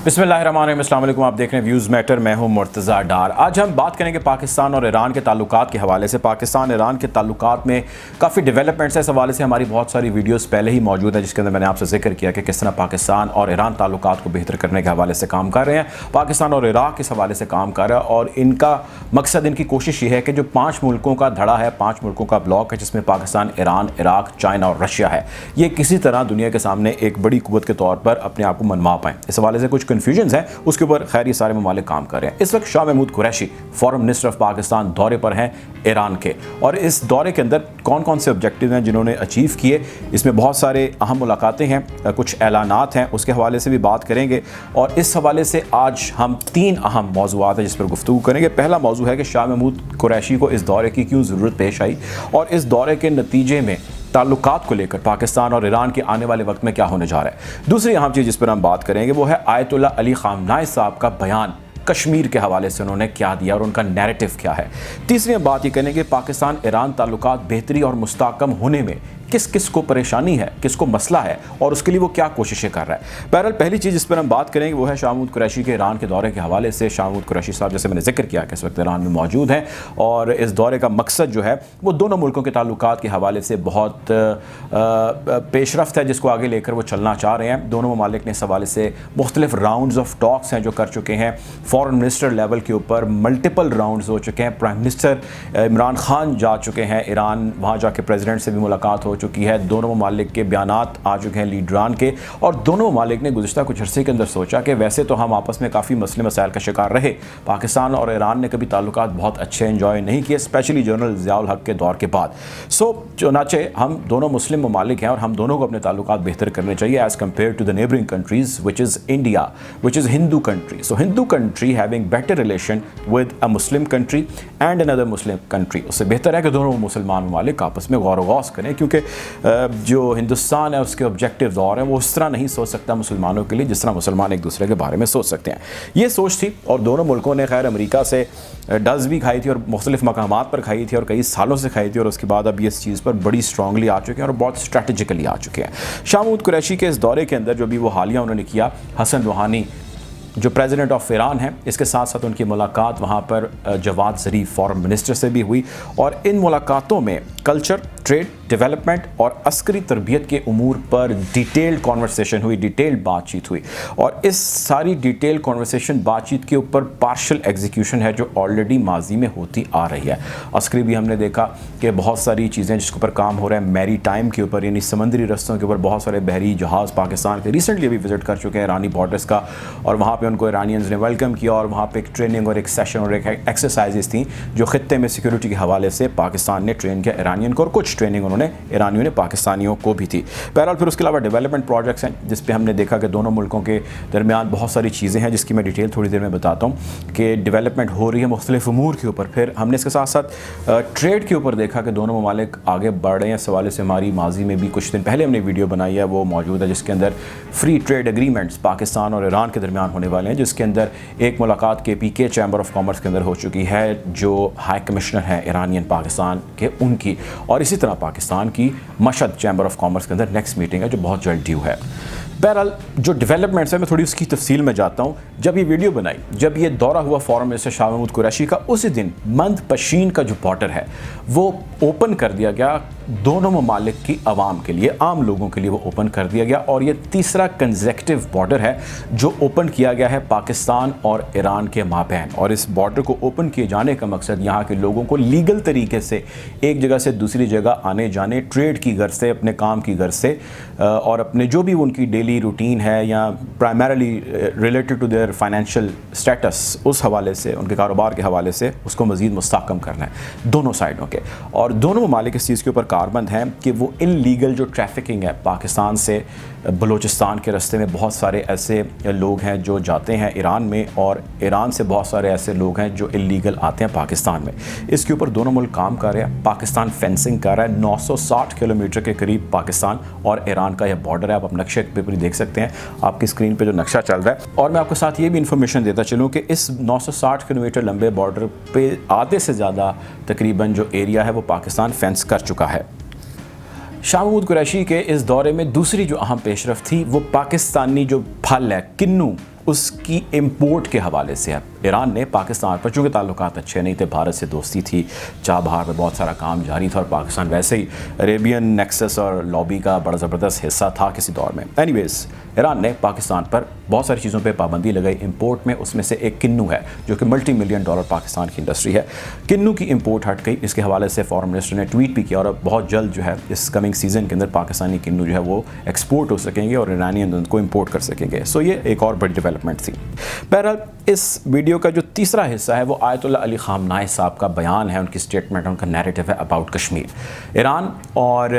बिस्मिल्लाहिर्रहमानिर्रहीम, अस्सलाम वालेकुम। आप देख रहे हैं व्यूज़ मैटर। मैं हूं मुर्तज़ा डार। आज हम बात करेंगे पाकिस्तान और ईरान के ताल्लुकात के हवाले से। पाकिस्तान ईरान के ताल्लुकात में काफ़ी डेवलपमेंट्स है। इस हवाले से हमारी बहुत सारी वीडियोस पहले ही मौजूद है, जिसके अंदर मैंने आपसे जिक्र किया कि किस तरह पाकिस्तान और ईरान ताल्लुकात को बेहतर करने के हवाले से काम कर रहे हैं। पाकिस्तान और इराक़ इस हवाले से काम कर रहा है और इनका मकसद, इनकी कोशिश ये है कि जो 5 मुल्कों का धड़ा है, 5 मुल्कों का ब्लॉक है, जिसमें पाकिस्तान, ईरान, इराक़, चाइना और रशिया है, ये किसी तरह दुनिया के सामने एक बड़ी कुव्वत के तौर पर अपने आप को मनवा पाएँ। इस हवाले से कुछ कन्फ्यूजन है, उसके ऊपर खैर ये सारे ममालिक काम कर रहे हैं। इस वक्त Shah Mahmood Qureshi foreign minister of Pakistan दौरे पर हैं ईरान के, और इस दौरे के अंदर कौन कौन से ऑब्जेक्टिव हैं जिन्होंने अचीव किए, इसमें बहुत सारे अहम मुलाकातें हैं, कुछ ऐलानात हैं, उसके हवाले से भी बात करेंगे। और इस हवाले से आज हम 3 अहम मौज़ूआत हैं जिस पर गुफ्तगू करेंगे। पहला मौजू है कि शाह महमूद कुरैशी को इस दौरे की क्यों ज़रूरत पेश आई और इस दौरे के नतीजे में ताल्लुकात को लेकर पाकिस्तान और ईरान के आने वाले वक्त में क्या होने जा रहा है। दूसरी अहम चीज़ जिस पर हम बात करेंगे वो है आयतुल्ला अली ख़ामनाई साहब का बयान, कश्मीर के हवाले से उन्होंने क्या दिया और उनका नैरेटिव क्या है। तीसरी हम बात ये करेंगे पाकिस्तान ईरान ताल्लुकात बेहतरी और मुस्तहकम होने में किस किस को परेशानी है, किसको मसला है और उसके लिए वो क्या कोशिशें कर रहा है। बहरहाल पहली चीज़ जिस पर हम बात करेंगे वो है शाह महमूद कुरैशी के ईरान के दौरे के हवाले से। शाह महमूद कुरैशी साहब, जैसे मैंने जिक्र किया कि इस वक्त ईरान में मौजूद हैं और इस दौरे का मकसद जो है वो दोनों मुल्कों के ताल्लुकात के हवाले से बहुत पेशरफ्त है, जिसको आगे लेकर वो चलना चाह रहे हैं। दोनों ममालिक ने इस हवाले से मुख्तलिफ राउंड्स ऑफ टॉक्स हैं जो कर चुके हैं। फॉरेन मिनिस्टर लेवल के ऊपर मल्टीपल राउंड्स हो चुके हैं। प्राइम मिनिस्टर इमरान खान जा चुके हैं ईरान, वहाँ जाके प्रेसिडेंट से भी मुलाकात हो चुकी है। दोनों ममालिक के बयानात आ चुके हैं लीडरान के, और दोनों ममालिक ने गुज़िश्ता कुछ अरसे के अंदर सोचा कि वैसे तो हम आपस में काफ़ी मसले मसाइल का शिकार रहे, पाकिस्तान और ईरान ने कभी ताल्लुकात बहुत अच्छे एंजॉय नहीं किए, स्पेशली जनरल ज़ियाउल हक के दौर के बाद। चुनाचे हम दोनों मुस्लिम ममालिक हैं और हम दोनों को अपने ताल्लुकात बेहतर करने चाहिए as compare to the neighbouring countries which is India, which is Hindu country. So Hindu country having better relation with a Muslim country and another Muslim country, उससे बेहतर है कि दोनों मुसलमान ममालिक आपस में गौर गौस करें, क्योंकि जो हिंदुस्तान है उसके ऑब्जेक्टिव्स और हैं, वो उस तरह नहीं सोच सकता मुसलमानों के लिए जिस तरह मुसलमान एक दूसरे के बारे में सोच सकते हैं। ये सोच थी और दोनों मुल्कों ने खैर अमेरिका से डज भी खाई थी और मुख्तलिफ मकामात पर खाई थी और कई सालों से खाई थी, और उसके बाद अब ये इस चीज़ पर बड़ी स्ट्रांगली आ चुके हैं और बहुत स्ट्रैटेजिकली आ चुके हैं। शाह महमूद कुरैशी के इस दौरे के अंदर जो भी वो हालिया उन्होंने किया, हसन रूहानी जो प्रेसिडेंट ऑफ ईरान है, इसके साथ साथ उनकी मुलाकात वहाँ पर जवाद ज़रीफ फॉरेन मिनिस्टर से भी हुई, और इन मुलाकातों में कल्चर, ट्रेड, डेवलपमेंट और अस्करी तरबियत के उमूर पर डिटेल्ड कॉन्वर्सेशन हुई, डिटेल्ड बातचीत हुई। और इस सारी डिटेल्ड कॉन्वर्सेशन बातचीत के ऊपर पार्शल एग्जीक्यूशन है जो ऑलरेडी माजी में होती आ रही है। अस्करी भी हमने देखा कि बहुत सारी चीज़ें जिसके ऊपर काम हो रहा है, मैरी टाइम के ऊपर, यानी समंदरी रस्तों के ऊपर बहुत सारे बहरी जहाज़ पाकिस्तान के रिसेंटली अभी विज़िट कर चुके हैं ईरानी बॉर्डर्स का, और वहाँ पे उनको ईरानियंस ने वेलकम किया और वहाँ पे एक ट्रेनिंग और एक सेशन और एक एक्सरसाइजेस थी जो खित्ते में सिक्योरिटी के हवाले से पाकिस्तान ने ट्रेन किया ईरानियन को, और कुछ ट्रेनिंग उन्होंने ईरानियों ने पाकिस्तानियों को भी थी। बहरहाल फिर उसके अलावा डेवलपमेंट प्रोजेक्ट्स हैं जिस पे हमने देखा कि दोनों मुल्कों के दरमियान बहुत सारी चीज़ें हैं जिसकी मैं डिटेल थोड़ी देर में बताता हूँ कि डेवलपमेंट हो रही है मुख्तलिफ उमूर के ऊपर। फिर हमने इसके साथ साथ ट्रेड के ऊपर देखा कि दोनों ममालिक आगे बढ़ रहे हैं। इस हवाले से हमारी माजी में भी कुछ दिन पहले हमने वीडियो बनाई है, वो मौजूद है, जिसके अंदर फ्री ट्रेड एग्रीमेंट्स पाकिस्तान और ईरान के दरमियान होने वाले हैं, जिसके अंदर एक मुलाकात KPK चैम्बर ऑफ कॉमर्स के अंदर हो चुकी है जो हाई कमिश्नर है ईरानियन पाकिस्तान के, उनकी, और इसी तरह पाकिस्तान की मशहद चैम्बर ऑफ कॉमर्स के अंदर नेक्स्ट मीटिंग है जो बहुत जल्द ड्यू है। बहरहाल जो डेवलपमेंट्स है मैं थोड़ी उसकी तफसील में जाता हूँ। जब ये वीडियो बनाई, जब ये दौरा हुआ फॉरेन मिनिस्टर शाह महमूद कुरैशी का, उसी दिन मंद पशीन का जो बॉर्डर है वो ओपन कर दिया गया दोनों ममालिक की आवाम के लिए, आम लोगों के लिए वो ओपन कर दिया गया, और ये तीसरा कंसेक्टिव बॉर्डर है जो ओपन किया गया है पाकिस्तान और ईरान के माबैन। और इस बॉर्डर को ओपन किए जाने का मकसद यहाँ के लोगों को लीगल तरीके से एक जगह से दूसरी जगह आने जाने, ट्रेड की गर्ज से, अपने काम की गर्ज से, और अपने जो भी उनकी डेली रूटीन है या primarily related to their financial status, उस हवाले से, उनके कारोबार के हवाले से उसको मज़ीद मुस्तहकम करना है दोनों साइडों के। और दोनों ममालिक इस चीज़ के ऊपर कारबंद हैं कि वो इनलीगल जो ट्रैफिकिंग है पाकिस्तान से बलूचिस्तान के रास्ते में, बहुत सारे ऐसे लोग हैं जो जाते हैं ईरान में, और ईरान से बहुत सारे ऐसे लोग हैं जो इलीगल आते हैं पाकिस्तान में। इसके ऊपर दोनों मुल्क काम कर रहे हैं। पाकिस्तान फेंसिंग कर रहा है। 960 किलोमीटर के करीब पाकिस्तान और ईरान का यह बॉर्डर है। आप नक्शे पे भी देख सकते हैं, आपकी स्क्रीन पे जो नक्शा चल रहा है। और मैं आपके साथ ये भी इंफॉर्मेशन देता चलूँ कि इस 960 किलोमीटर लंबे बॉर्डर पे आधे से ज़्यादा तकरीबन जो एरिया है वो पाकिस्तान फेंस कर चुका है। शाह महमूद कुरैशी के इस दौरे में दूसरी जो अहम पेशरफ थी वो पाकिस्तानी जो फल है, किन्नू उसकी इम्पोर्ट के हवाले से है। ईरान ने पाकिस्तान पर, चूँकि ताल्लुकात अच्छे नहीं थे, भारत से दोस्ती थी, चाबहार में बहुत सारा काम जारी था और पाकिस्तान वैसे ही अरेबियन नेक्सस और लॉबी का बड़ा ज़बरदस्त हिस्सा था किसी दौर में। एनीवेज़, ईरान ने पाकिस्तान पर बहुत सारी चीज़ों पे पाबंदी लगाई इंपोर्ट में। उसमें से एक किन्नू है जो कि $multi-million पाकिस्तान की इंडस्ट्री है। किन्नू की इंपोर्ट हट गई। इसके हवाले से फॉरेन मिनिस्टर ने ट्वीट भी किया और अब बहुत जल्द जो है इस कमिंग सीज़न के अंदर पाकिस्तानी किन्नू जो है वो एक्सपोर्ट हो सकेंगे और ईरानियन उनको इंपोर्ट कर सकेंगे। सो ये एक और बड़ी डेवलपमेंट थी। बहरहाल, इस वीडियो का जो तीसरा हिस्सा है वो आयतुल्लाह अली ख़ामनाई साहब का बयान है, उनकी स्टेटमेंट, उनका नैरेटिव है अबाउट कश्मीर। ईरान और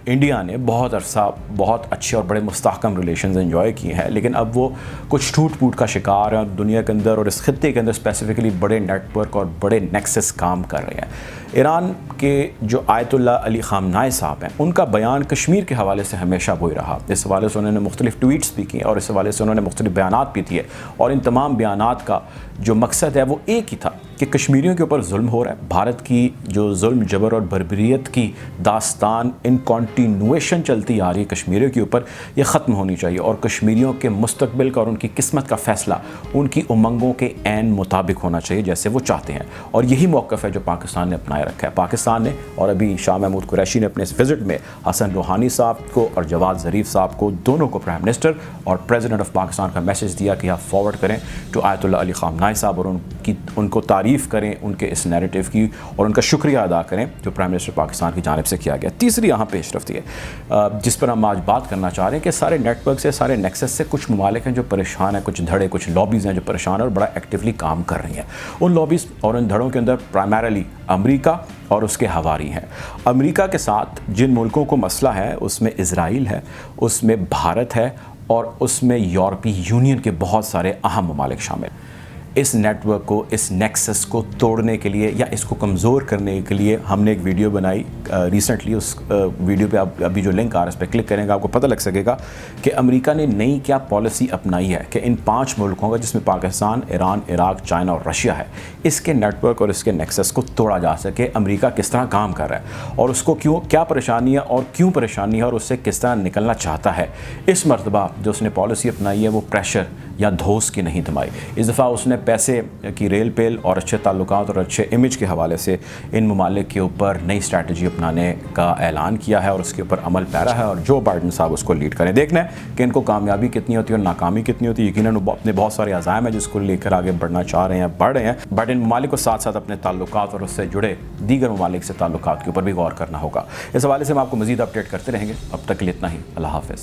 इंडिया ने बहुत अरसा बहुत अच्छे और बड़े मुस्तहकम रिलेशंस एंजॉय किए हैं, लेकिन अब वो कुछ टूट फूट का शिकार है। दुनिया के अंदर और इस खित्ते के अंदर स्पेसिफिकली बड़े नेटवर्क और बड़े नेक्सस काम कर रहे हैं। ईरान के जो आयतुल्लाह अली ख़ामनाई साहब हैं, उनका बयान कश्मीर के हवाले से हमेशा वही रहा। इस हवाले से उन्होंने मुख्तलिफ ट्वीट्स भी किए और इस हवाले से उन्होंने मुख्तलिफ बयानात भी दिए और इन तमाम बयानात का जो मकसद है वो एक ही था कि कश्मीरियों के ऊपर जुल्म हो रहा है। भारत की जो जुल्म जबर और बर्बरियत की दास्तान इन कॉन्टिन्यूएशन चलती आ रही है कश्मीरियों के ऊपर, ये ख़त्म होनी चाहिए और कश्मीरियों के मुस्तकबिल का और उनकी किस्मत का फ़ैसला उनकी उमंगों के ऐन मुताबिक होना चाहिए जैसे वो चाहते हैं। और यही मौक़िफ़ है जो पाकिस्तान ने अपनाए रखा है। पाकिस्तान ने और अभी शाह महमूद कुरैशी ने अपने इस विज़िट में हसन रूहानी साहब को और जवाद ज़रीफ़ साहब को, दोनों को प्राइम मिनिस्टर और प्रेसिडेंट ऑफ पाकिस्तान का मैसेज दिया कि आप फॉरवर्ड करें टू आयतुल्लाह अली ख़ामनाई साहब और उनको तारीफ़ करें उनके इस नैरेटिव की और उनका शुक्रिया अदा करें जो प्राइम मिनिस्टर पाकिस्तान की जानिब से किया गया। तीसरी यहाँ पेशरफ्ती है जिस पर हम आज बात करना चाह रहे हैं कि सारे नेटवर्क से, सारे नेक्सस से कुछ ममालिक हैं जो परेशान हैं, कुछ धड़े, कुछ लॉबीज़ हैं जो परेशान हैं और बड़ा एक्टिवली काम कर रही हैं। उन लॉबीज़ और उन धड़ों के अंदर प्राइमरली अमेरिका और उसके हवारी हैं। अमेरिका के साथ जिन मुल्कों को मसला है उसमें इज़राइल है, उसमें भारत है और उसमें यूरोपीय यूनियन के बहुत सारे अहम ममालिक शामिल। इस नेटवर्क को, इस नेक्सस को तोड़ने के लिए या इसको कमज़ोर करने के लिए हमने एक वीडियो बनाई रिसेंटली। उस वीडियो पे आप अभी जो लिंक आ रहा है इस पर क्लिक करेंगे आपको पता लग सकेगा कि अमेरिका ने नई क्या पॉलिसी अपनाई है कि इन 5 मुल्कों का, जिसमें पाकिस्तान, ईरान, इराक, चाइना और रशिया है, इसके नेटवर्क और इसके नेक्सस को तोड़ा जा सके। अमेरिका किस तरह काम कर रहा है और उसको क्यों, क्या परेशानी है और क्यों परेशानी है और उससे किस तरह निकलना चाहता है। इस मरतबा जो उसने पॉलिसी अपनाई है वो प्रेशर या धोस की नहीं थमाई। इस दफ़ा उसने पैसे की रेल पेल और अच्छे ताल्लुकात और अच्छे इमेज के हवाले से इन ममालिक के ऊपर नई स्ट्रैटेजी अपनाने का ऐलान किया है और उसके ऊपर अमल पैरा है और जो बाइडन साहब उसको लीड करें। देखना है कि इनको कामयाबी कितनी होती है और नाकामी कितनी होती है। यकीनन अपने बहुत सारे अज़ाइम है जिसको लेकर आगे बढ़ना चाह रहे हैं, बढ़ रहे हैं, बट इन ममालिक को साथ साथ अपने ताल्लुकात और उससे जुड़े दीगर ममालिक से ताल्लुकात के ऊपर भी गौर करना होगा। इस हवाले से हम आपको मज़ीद अपडेट करते रहेंगे। अब तक के लिए इतना ही। अल्लाह हाफ़िज़।